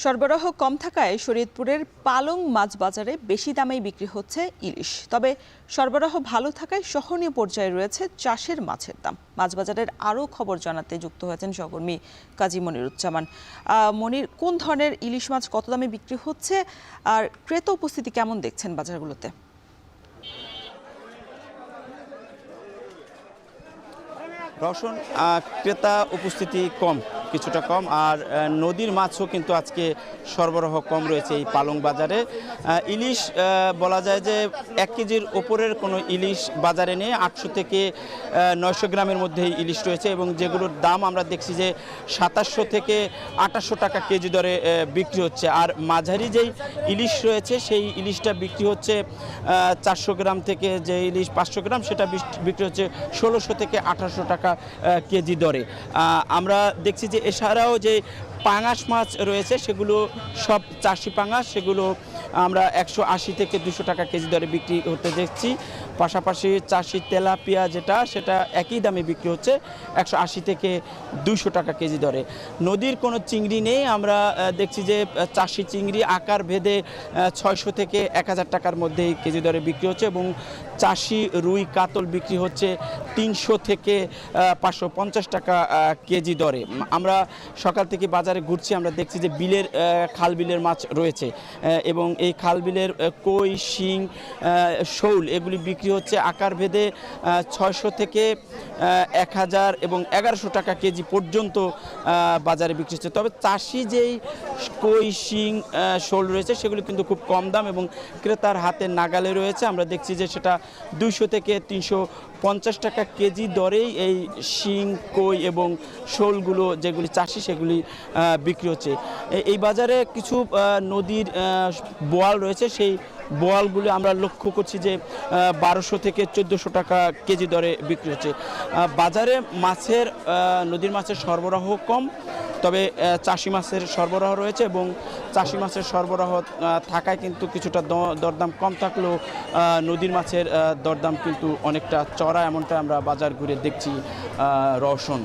সরবরাহ কম থাকায় শরীয়তপুরের পালং মাছ বাজারে বেশি দামেই বিক্রি হচ্ছে ইলিশ। তবে সরবরাহ ভালো থাকায় সহনীয় পর্যায়ে রয়েছে চাষের মাছের দাম। মাছ বাজারের আরও খবর জানাতে যুক্ত হয়েছেন সহকর্মী কাজী মনিরুজ্জামান। মনির, কোন ধরনের ইলিশ মাছ কত দামে বিক্রি হচ্ছে আর ক্রেতা উপস্থিতি কেমন দেখছেন বাজারগুলোতে? রওশন, ক্রেতা উপস্থিতি কিছুটা কম, আর নদীর মাছও কিন্তু আজকে সরবরাহ কম রয়েছে এই পালং বাজারে। ইলিশ বলা যায় যে 1 কেজির ওপরের কোনো ইলিশ বাজারে নেই। 800 থেকে 900 গ্রামের মধ্যেই ইলিশ রয়েছে এবং যেগুলোর দাম আমরা দেখছি যে 2700 থেকে 2800 টাকা কেজি দরে বিক্রি হচ্ছে। আর মাঝারি যেই ইলিশ রয়েছে সেই ইলিশটা বিক্রি হচ্ছে 400 গ্রাম থেকে যে ইলিশ 500 গ্রাম সেটা বিক্রি হচ্ছে 1600 থেকে 1800 টাকা কেজি দরে। আমরা দেখছি যে এছাড়াও যে পাঙাশ মাছ রয়েছে সেগুলো সব চাষি পাঙাশ, সেগুলো আমরা 180 থেকে 200 টাকা কেজি দরে বিক্রি হতে দেখছি। পাশাপাশি চাষি তেলাপিয়া সেটা একই দামে বিক্রি হচ্ছে 180 থেকে 200 টাকা কেজি দরে। নদীর কোনো চিংড়ি নেই, আমরা দেখছি যে চাষি চিংড়ি আকার ভেদে 600 থেকে 1000 টাকার মধ্যেই কেজি দরে বিক্রি হচ্ছে এবং চাষি রুই কাতল বিক্রি হচ্ছে 300 থেকে 550 টাকা কেজি দরে। আমরা সকাল থেকে বাজারে ঘুরছি, আমরা দেখছি যে খাল বিলের মাছ রয়েছে এবং এই খাল বিলের কই, শিং, শৌল এগুলি বিক্রি হচ্ছে আকার ভেদে 600 থেকে 1000 এবং 1100 টাকা কেজি পর্যন্ত বাজারে বিক্রি হচ্ছে। তবে চাষি যেই কই, শিং, শোল রয়েছে সেগুলি কিন্তু খুব কম দাম এবং ক্রেতার হাতে নাগালে রয়েছে। আমরা দেখছি যে সেটা 200 থেকে 350 টাকা কেজি দরেই এই শিং, কই এবং শোলগুলো যেগুলি চাষি সেগুলি বিক্রি হচ্ছে। এই বাজারে কিছু নদীর বোয়াল রয়েছে, সেই বোয়ালগুলো আমরা লক্ষ্য করছি যে 1200 থেকে 1400 টাকা কেজি দরে বিক্রি হচ্ছে। বাজারে নদীর মাছের সরবরাহ কম, তবে চাষি মাছের সরবরাহ রয়েছে এবং চাষি মাছের সরবরাহ থাকায় কিন্তু কিছুটা দরদাম কম থাকলেও নদীর মাছের দরদাম কিন্তু অনেকটা চড়া, এমনটা আমরা বাজার ঘুরে দেখছি। রওশন।